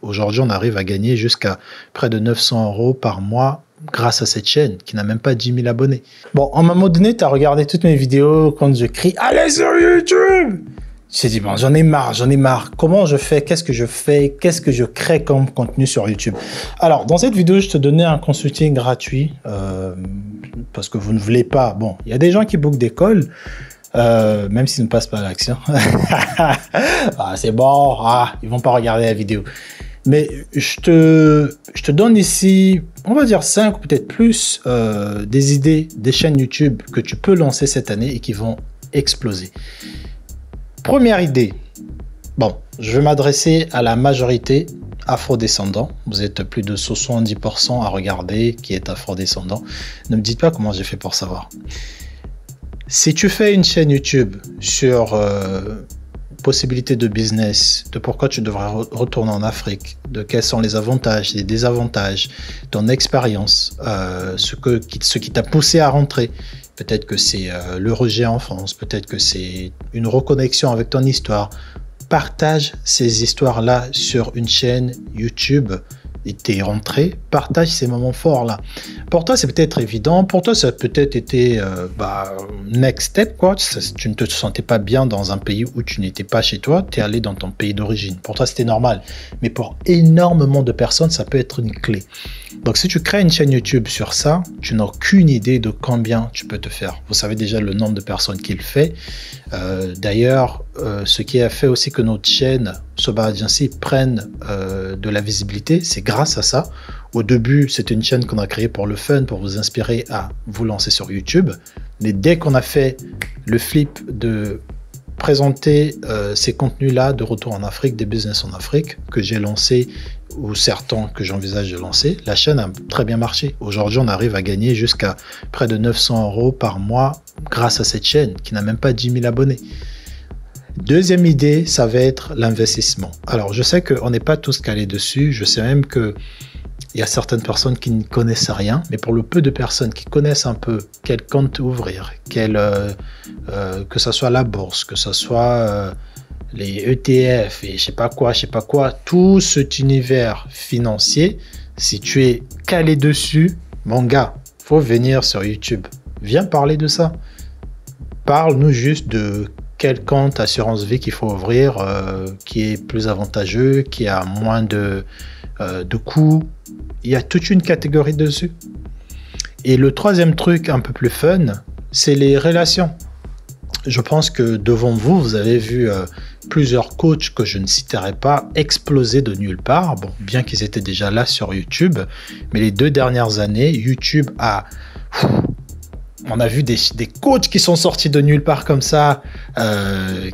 Aujourd'hui, on arrive à gagner jusqu'à près de 900 € par mois grâce à cette chaîne qui n'a même pas 10 000 abonnés. Bon, à un moment donné, tu as regardé toutes mes vidéos quand je crie « Allez sur YouTube !» Je t'ai dit, bon, j'en ai marre. Comment je fais? Qu'est-ce que je fais? Qu'est-ce que je crée comme contenu sur YouTube? Alors, dans cette vidéo, je te donnais un consulting gratuit parce que vous ne voulez pas. Bon, il y a des gens qui bookent des calls, même s'ils ne passent pas à l'action. Ah, c'est bon, ils vont pas regarder la vidéo. Mais je te donne ici, on va dire 5 ou peut-être plus, des idées, des chaînes YouTube que tu peux lancer cette année et qui vont exploser. Première idée, bon, je vais m'adresser à la majorité afrodescendants. Vous êtes plus de 70% à regarder qui est afrodescendant. Ne me dites pas comment j'ai fait pour savoir. Si tu fais une chaîne YouTube sur possibilités de business, de pourquoi tu devrais retourner en Afrique, de quels sont les avantages, les désavantages, ton expérience, ce qui t'a poussé à rentrer. Peut-être que c'est le rejet en France, peut-être que c'est une reconnexion avec ton histoire. Partage ces histoires-là sur une chaîne YouTube et t'es rentré, partage ces moments forts-là. Pour toi, c'est peut-être évident. Pour toi, ça a peut-être été next step, quoi. Tu ne te sentais pas bien dans un pays où tu n'étais pas chez toi. Tu es allé dans ton pays d'origine. Pour toi, c'était normal. Mais pour énormément de personnes, ça peut être une clé. Donc, si tu crées une chaîne YouTube sur ça, tu n'as aucune idée de combien tu peux te faire. Vous savez déjà le nombre de personnes qui le fait. D'ailleurs, ce qui a fait aussi que notre chaîne Soba Agency prenne de la visibilité, c'est grâce à ça. Au début, c'était une chaîne qu'on a créée pour le fun, pour vous inspirer à vous lancer sur YouTube. Mais dès qu'on a fait le flip de présenter ces contenus-là de retour en Afrique, des business en Afrique, que j'ai lancé ou certains que j'envisage de lancer, la chaîne a très bien marché. Aujourd'hui, on arrive à gagner jusqu'à près de 900 € par mois grâce à cette chaîne qui n'a même pas 10 000 abonnés. Deuxième idée, ça va être l'investissement. Alors, je sais qu'on n'est pas tous calés dessus. Je sais même que il y a certaines personnes qui ne connaissent rien, mais pour le peu de personnes qui connaissent un peu quel compte ouvrir, que ce soit la bourse, que ce soit les ETF et je sais pas quoi, tout cet univers financier, si tu es calé dessus, mon gars, faut venir sur YouTube. Viens parler de ça. Parle-nous juste de quel compte assurance vie qu'il faut ouvrir, qui est plus avantageux, qui a moins de coûts. Il y a toute une catégorie dessus. Et le troisième truc un peu plus fun, c'est les relations. Je pense que devant vous, vous avez vu plusieurs coachs que je ne citerai pas exploser de nulle part. Bon, bien qu'ils étaient déjà là sur YouTube, mais les 2 dernières années, YouTube a... On a vu des coachs qui sont sortis de nulle part comme ça,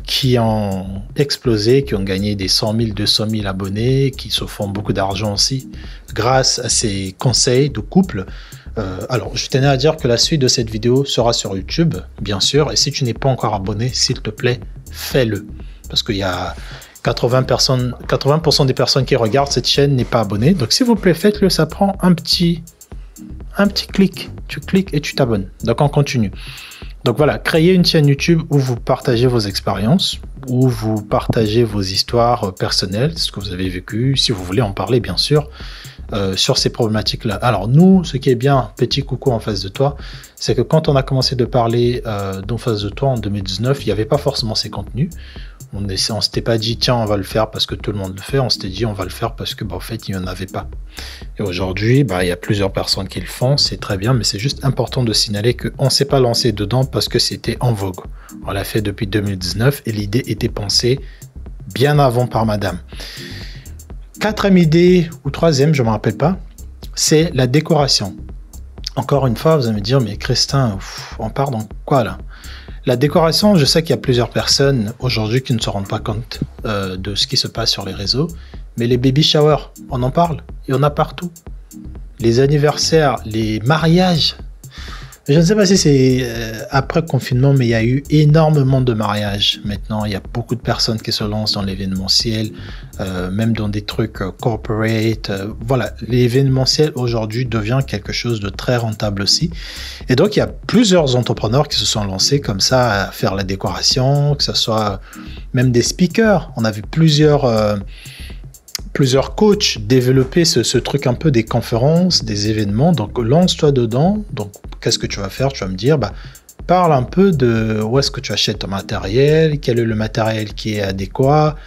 qui ont explosé, qui ont gagné des 100 000, 200 000 abonnés, qui se font beaucoup d'argent aussi grâce à ces conseils de couple. Alors, je tenais à dire que la suite de cette vidéo sera sur YouTube, bien sûr. Et si tu n'es pas encore abonné, s'il te plaît, fais-le. Parce qu'il y a 80% des personnes qui regardent cette chaîne n'est pas abonné. Donc, s'il vous plaît, faites-le. Ça prend un petit clic. Tu cliques et tu t'abonnes. Donc, on continue. Donc, voilà. Créez une chaîne YouTube où vous partagez vos expériences, où vous partagez vos histoires personnelles, ce que vous avez vécu, si vous voulez en parler, bien sûr, sur ces problématiques-là. Alors, nous, ce qui est bien, petit coucou en face de toi, c'est que quand on a commencé de parler d'en face de toi en 2019, il n'y avait pas forcément ces contenus. On ne s'était pas dit, tiens, on va le faire parce que tout le monde le fait. On s'était dit, on va le faire parce que, en fait, il n'y en avait pas. Et aujourd'hui, il y a plusieurs personnes qui le font. C'est très bien, mais c'est juste important de signaler qu'on ne s'est pas lancé dedans parce que c'était en vogue. On l'a fait depuis 2019 et l'idée était pensée bien avant par madame. Quatrième idée, ou troisième, je ne me rappelle pas, c'est la décoration. Encore une fois, vous allez me dire, mais Christin, on part dans quoi là? La décoration, je sais qu'il y a plusieurs personnes aujourd'hui qui ne se rendent pas compte de ce qui se passe sur les réseaux, mais les baby showers, on en parle, il y en a partout. Les anniversaires, les mariages. Je ne sais pas si c'est après le confinement, mais il y a eu énormément de mariages. Maintenant, il y a beaucoup de personnes qui se lancent dans l'événementiel, même dans des trucs corporate. Voilà, l'événementiel aujourd'hui devient quelque chose de très rentable aussi. Et donc, il y a plusieurs entrepreneurs qui se sont lancés comme ça à faire la décoration, que ce soit même des speakers. On a vu plusieurs plusieurs coachs développer ce truc un peu des conférences, des événements. Donc, lance-toi dedans. Donc, qu'est-ce que tu vas faire? Tu vas me dire, parle un peu de où est-ce que tu achètes ton matériel, quel est le matériel qui est adéquat,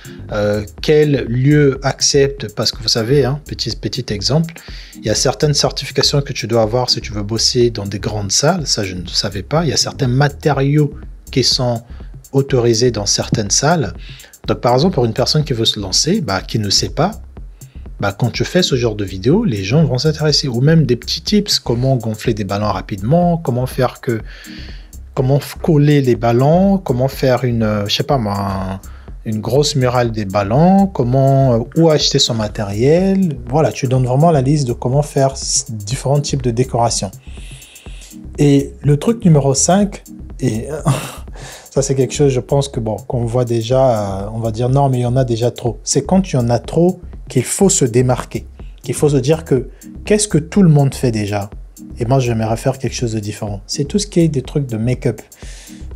quel lieu accepte, parce que vous savez, hein, petit exemple, il y a certaines certifications que tu dois avoir si tu veux bosser dans des grandes salles, ça je ne savais pas, il y a certains matériaux qui sont autorisés dans certaines salles. Donc par exemple, pour une personne qui veut se lancer, qui ne sait pas, quand tu fais ce genre de vidéo, les gens vont s'intéresser. Ou même des petits tips, comment gonfler des ballons rapidement, comment coller les ballons, comment faire une grosse murale des ballons, où acheter son matériel. Voilà, tu donnes vraiment la liste de comment faire différents types de décorations. Et le truc numéro 5, et ça c'est quelque chose, je pense que qu'on voit déjà, on va dire non, mais il y en a déjà trop. C'est quand il y en a trop qu'il faut se démarquer, qu'il faut se dire que qu'est-ce que tout le monde fait déjà? Et moi, j'aimerais faire quelque chose de différent. C'est tout ce qui est des trucs de make-up.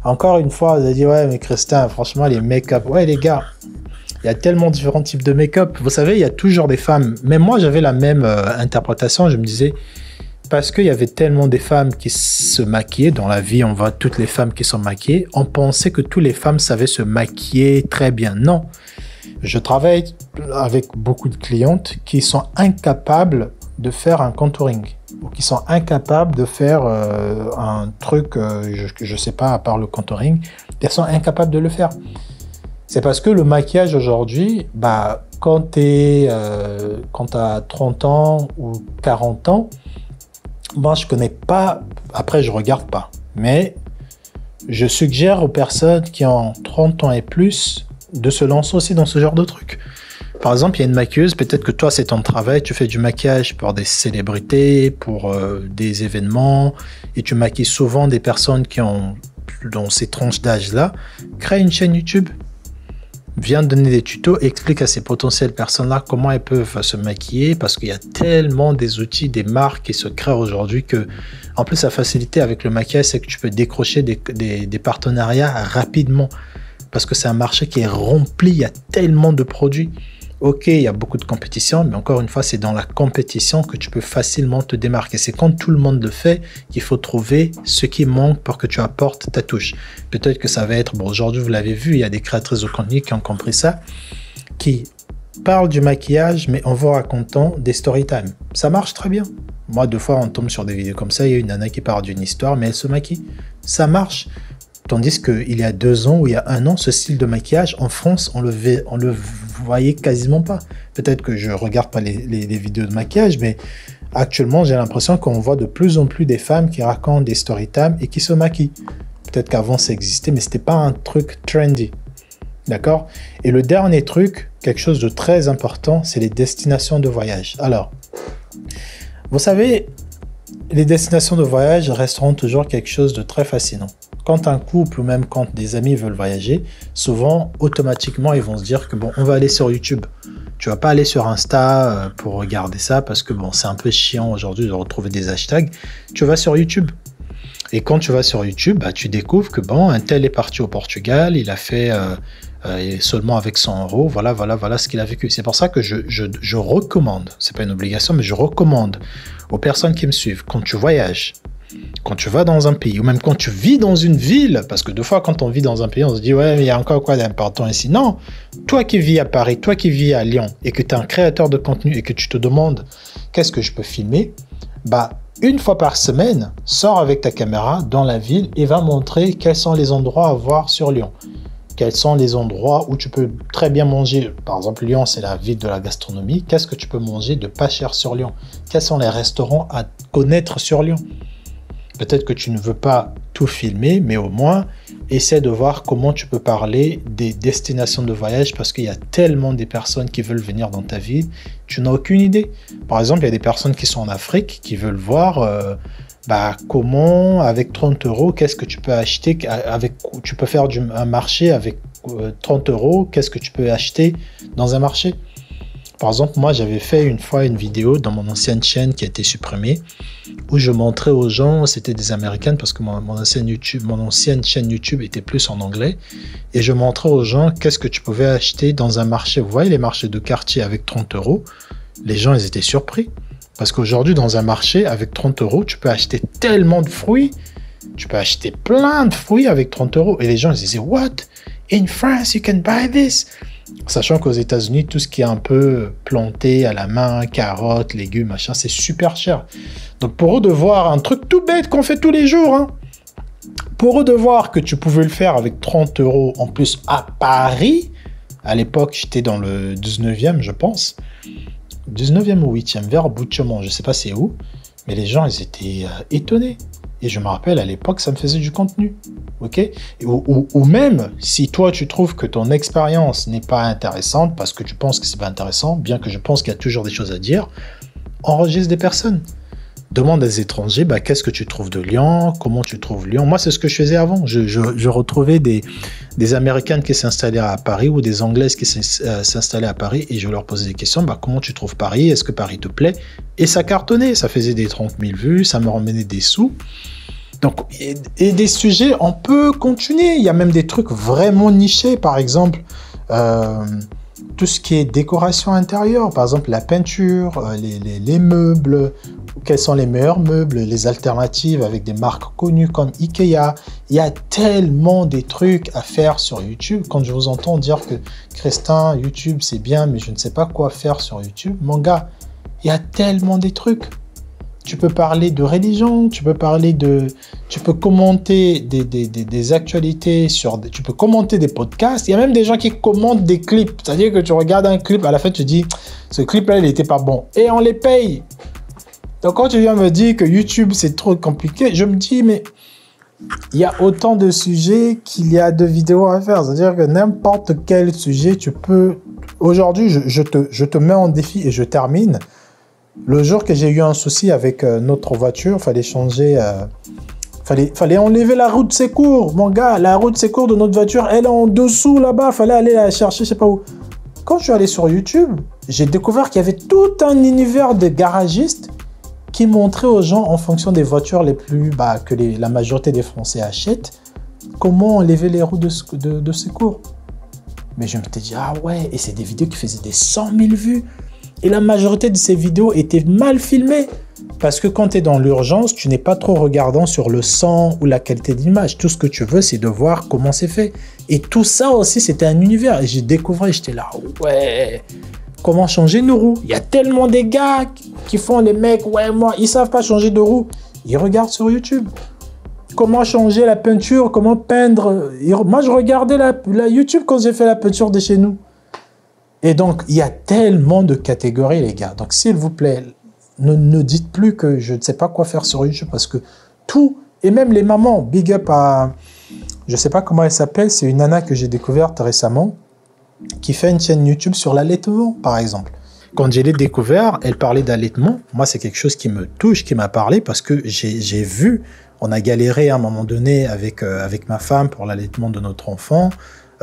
Encore une fois, vous avez dit, ouais, mais Christin, franchement, les make-up. Ouais, les gars, il y a tellement différents types de make-up. Vous savez, il y a toujours des femmes. Même moi, j'avais la même interprétation. Je me disais, parce qu'il y avait tellement des femmes qui se maquillaient. Dans la vie, on voit toutes les femmes qui sont maquillées. On pensait que toutes les femmes savaient se maquiller très bien. Non. Je travaille avec beaucoup de clientes qui sont incapables de faire un contouring ou qui sont incapables de faire un truc, je sais pas, à part le contouring, elles sont incapables de le faire. C'est parce que le maquillage aujourd'hui, quand tu as 30 ans ou 40 ans, moi je connais pas, après je regarde pas, mais je suggère aux personnes qui ont 30 ans et plus de se lancer aussi dans ce genre de truc. Par exemple, il y a une maquilleuse, peut-être que toi, c'est ton travail, tu fais du maquillage pour des célébrités, pour des événements, et tu maquilles souvent des personnes qui ont, dans ces tranches d'âge-là. Crée une chaîne YouTube, viens donner des tutos, explique à ces potentielles personnes-là comment elles peuvent se maquiller, parce qu'il y a tellement des outils, des marques qui se créent aujourd'hui que, en plus, la facilité avec le maquillage, c'est que tu peux décrocher des partenariats rapidement, parce que c'est un marché qui est rempli, il y a tellement de produits. Ok, il y a beaucoup de compétition, mais encore une fois, c'est dans la compétition que tu peux facilement te démarquer. C'est quand tout le monde le fait qu'il faut trouver ce qui manque pour que tu apportes ta touche. Peut-être que ça va être, aujourd'hui vous l'avez vu, il y a des créatrices de contenu qui ont compris ça, qui parlent du maquillage, mais en vous racontant des story time. Ça marche très bien. Moi, 2 fois, on tombe sur des vidéos comme ça, il y a une nana qui parle d'une histoire, mais elle se maquille. Ça marche. Tandis qu'il y a 2 ans ou il y a 1 an, ce style de maquillage, en France, on le voyait quasiment pas. Peut-être que je regarde pas les vidéos de maquillage, mais actuellement, j'ai l'impression qu'on voit de plus en plus des femmes qui racontent des story time et qui se maquillent. Peut-être qu'avant, ça existait, mais c'était pas un truc trendy. D'accord? Et le dernier truc, quelque chose de très important, c'est les destinations de voyage. Alors, vous savez, les destinations de voyage resteront toujours quelque chose de très fascinant. Quand un couple ou même quand des amis veulent voyager, souvent, automatiquement, ils vont se dire que on va aller sur YouTube. Tu vas pas aller sur Insta pour regarder ça parce que c'est un peu chiant aujourd'hui de retrouver des hashtags. Tu vas sur YouTube. Et quand tu vas sur YouTube, tu découvres que un tel est parti au Portugal, il a fait seulement avec 100 €, voilà ce qu'il a vécu. C'est pour ça que je recommande, c'est pas une obligation, mais je recommande aux personnes qui me suivent, quand tu voyages, quand tu vas dans un pays, ou même quand tu vis dans une ville, parce que 2 fois quand on vit dans un pays, on se dit ouais, mais il y a encore quoi d'important ici. Non, toi qui vis à Paris, toi qui vis à Lyon, et que tu es un créateur de contenu et que tu te demandes qu'est-ce que je peux filmer, 1 fois par semaine, sors avec ta caméra dans la ville et va montrer quels sont les endroits à voir sur Lyon. Quels sont les endroits où tu peux très bien manger. Par exemple, Lyon, c'est la ville de la gastronomie. Qu'est-ce que tu peux manger de pas cher sur Lyon? Quels sont les restaurants à connaître sur Lyon? Peut-être que tu ne veux pas tout filmer, mais au moins, essaie de voir comment tu peux parler des destinations de voyage parce qu'il y a tellement de personnes qui veulent venir dans ta ville, tu n'as aucune idée. Par exemple, il y a des personnes qui sont en Afrique qui veulent voir comment, avec 30 €, qu'est-ce que tu peux acheter, tu peux faire un marché avec 30 €, qu'est-ce que tu peux acheter dans un marché? Par exemple, moi, j'avais fait une fois une vidéo dans mon ancienne chaîne qui a été supprimée, où je montrais aux gens, c'était des Américaines, parce que mon ancienne chaîne YouTube était plus en anglais, et je montrais aux gens qu'est-ce que tu pouvais acheter dans un marché. Vous voyez les marchés de quartier avec 30 €, les gens, ils étaient surpris. Parce qu'aujourd'hui, dans un marché, avec 30 €, tu peux acheter tellement de fruits, tu peux acheter plein de fruits avec 30 €. Et les gens, ils disaient, what? In France, you can buy this? Sachant qu'aux États-Unis, tout ce qui est un peu planté à la main, carottes, légumes, machin, c'est super cher. Donc pour eux de voir un truc tout bête qu'on fait tous les jours, hein, pour eux de voir que tu pouvais le faire avec 30 € en plus à Paris, à l'époque, j'étais dans le 19e, je pense, 19e ou 8e, vers Bouchemont, je sais pas c'est où, mais les gens, ils étaient étonnés. Et je me rappelle, à l'époque, ça me faisait du contenu. Ok? Ou même, si toi, tu trouves que ton expérience n'est pas intéressante, parce que tu penses que c'est pas intéressant, bien que je pense qu'il y a toujours des choses à dire, enregistre des personnes. Demande à des étrangers, bah, qu'est-ce que tu trouves de Lyon? Comment tu trouves Lyon? Moi, c'est ce que je faisais avant. Je retrouvais des Américaines qui s'installaient à Paris ou des Anglaises qui s'installaient à Paris et je leur posais des questions. Bah, comment tu trouves Paris? Est-ce que Paris te plaît? Et ça cartonnait. Ça faisait des 30 000 vues. Ça me ramenait des sous. Donc, et des sujets, on peut continuer. Il y a même des trucs vraiment nichés. Par exemple, tout ce qui est décoration intérieure. Par exemple, la peinture, les meubles. Quels sont les meilleurs meubles, les alternatives avec des marques connues comme Ikea. Il y a tellement des trucs à faire sur YouTube. Quand je vous entends dire que Christin, YouTube c'est bien, mais je ne sais pas quoi faire sur YouTube. Mon gars, il y a tellement des trucs. Tu peux parler de religion, tu peux commenter des actualités tu peux commenter des podcasts. Il y a même des gens qui commentent des clips. C'est-à-dire que tu regardes un clip, à la fin tu dis, ce clip-là, il n'était pas bon. Et on les paye. Donc, quand tu viens me dire que YouTube, c'est trop compliqué, je me dis, mais il y a autant de sujets qu'il y a de vidéos à faire. C'est-à-dire que n'importe quel sujet, tu peux... Aujourd'hui, je te mets en défi et je termine. Le jour que j'ai eu un souci avec notre voiture, il fallait changer... Fallait enlever la roue de secours. Mon gars, la roue de secours de notre voiture, elle est en dessous là-bas. Il fallait aller la chercher, je sais pas où. Quand je suis allé sur YouTube, j'ai découvert qu'il y avait tout un univers de garagistes qui montrait aux gens, en fonction des voitures les plus que la majorité des Français achètent, comment enlever les roues de secours. Mais je me suis dit, ah ouais, et c'est des vidéos qui faisaient des 100 000 vues. Et la majorité de ces vidéos étaient mal filmées. Parce que quand tu es dans l'urgence, tu n'es pas trop regardant sur le son ou la qualité d'image. Tout ce que tu veux, c'est de voir comment c'est fait. Et tout ça aussi, c'était un univers. Et j'ai découvert, j'étais là, ouais... Comment changer nos roues? Il y a tellement des gars qui font les mecs, ouais, moi, ils savent pas changer de roue. Ils regardent sur YouTube. Comment changer la peinture, comment peindre. Moi, je regardais la YouTube quand j'ai fait la peinture de chez nous. Et donc, il y a tellement de catégories, les gars. Donc, s'il vous plaît, ne dites plus que je ne sais pas quoi faire sur YouTube parce que tout, et même les mamans, big up à, je sais pas comment elle s'appelle, c'est une nana que j'ai découverte récemment, qui fait une chaîne YouTube sur l'allaitement, par exemple. Quand je l'ai découvert, elle parlait d'allaitement. Moi, c'est quelque chose qui me touche, qui m'a parlé, parce que j'ai vu, on a galéré à un moment donné avec ma femme pour l'allaitement de notre enfant.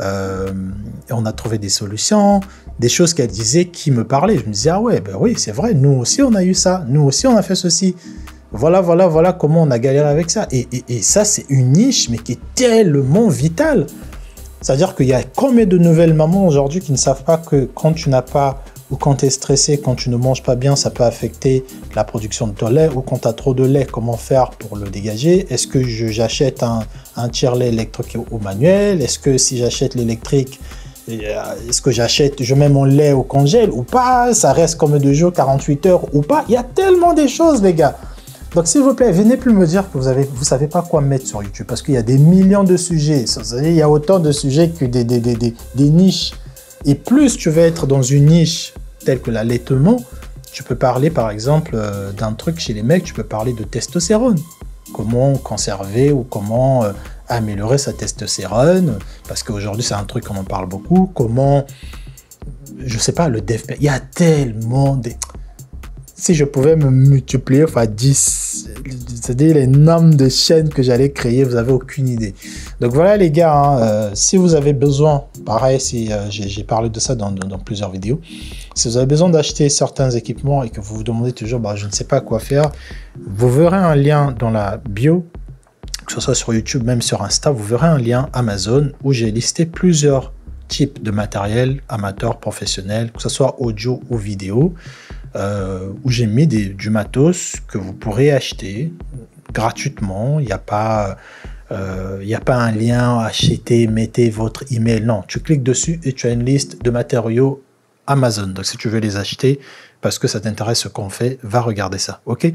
Et on a trouvé des solutions, des choses qu'elle disait qui me parlaient. Je me disais, ah ouais, ben oui, c'est vrai, nous aussi, on a eu ça. Nous aussi, on a fait ceci. Voilà comment on a galéré avec ça. Et ça, c'est une niche, mais qui est tellement vitale. C'est-à-dire qu'il y a combien de nouvelles mamans aujourd'hui qui ne savent pas que quand tu n'as pas, ou quand tu es stressé, quand tu ne manges pas bien, ça peut affecter la production de ton lait, ou quand tu as trop de lait, comment faire pour le dégager? Est-ce que j'achète un tire-lait électrique ou manuel? Est-ce que si j'achète l'électrique, est-ce que je mets mon lait au congèle ou pas? Ça reste combien de jours, 48 heures ou pas? Il y a tellement de choses, les gars. Donc, s'il vous plaît, venez plus me dire que vous savez pas quoi mettre sur YouTube parce qu'il y a des millions de sujets. Il y a autant de sujets que des niches. Et plus tu vas être dans une niche telle que l'allaitement, tu peux parler, par exemple, d'un truc chez les mecs, tu peux parler de testostérone. Comment conserver ou comment améliorer sa testostérone. Parce qu'aujourd'hui, c'est un truc qu'on en parle beaucoup. Comment, je sais pas, le DEF. Il y a tellement des... si je pouvais me multiplier par 10, c'est-à-dire les nombres de chaînes que j'allais créer, vous n'avez aucune idée. Donc voilà les gars, hein, si vous avez besoin, pareil, si j'ai parlé de ça dans plusieurs vidéos, si vous avez besoin d'acheter certains équipements et que vous vous demandez toujours, je ne sais pas quoi faire, vous verrez un lien dans la bio, que ce soit sur YouTube, même sur Insta, vous verrez un lien Amazon où j'ai listé plusieurs types de matériel amateur, professionnel, que ce soit audio ou vidéo, où j'ai mis du matos que vous pourrez acheter gratuitement. Il n'y a pas un lien, achetez, mettez votre email. Non, tu cliques dessus et tu as une liste de matériaux Amazon. Donc si tu veux les acheter parce que ça t'intéresse ce qu'on fait, va regarder ça. Ok.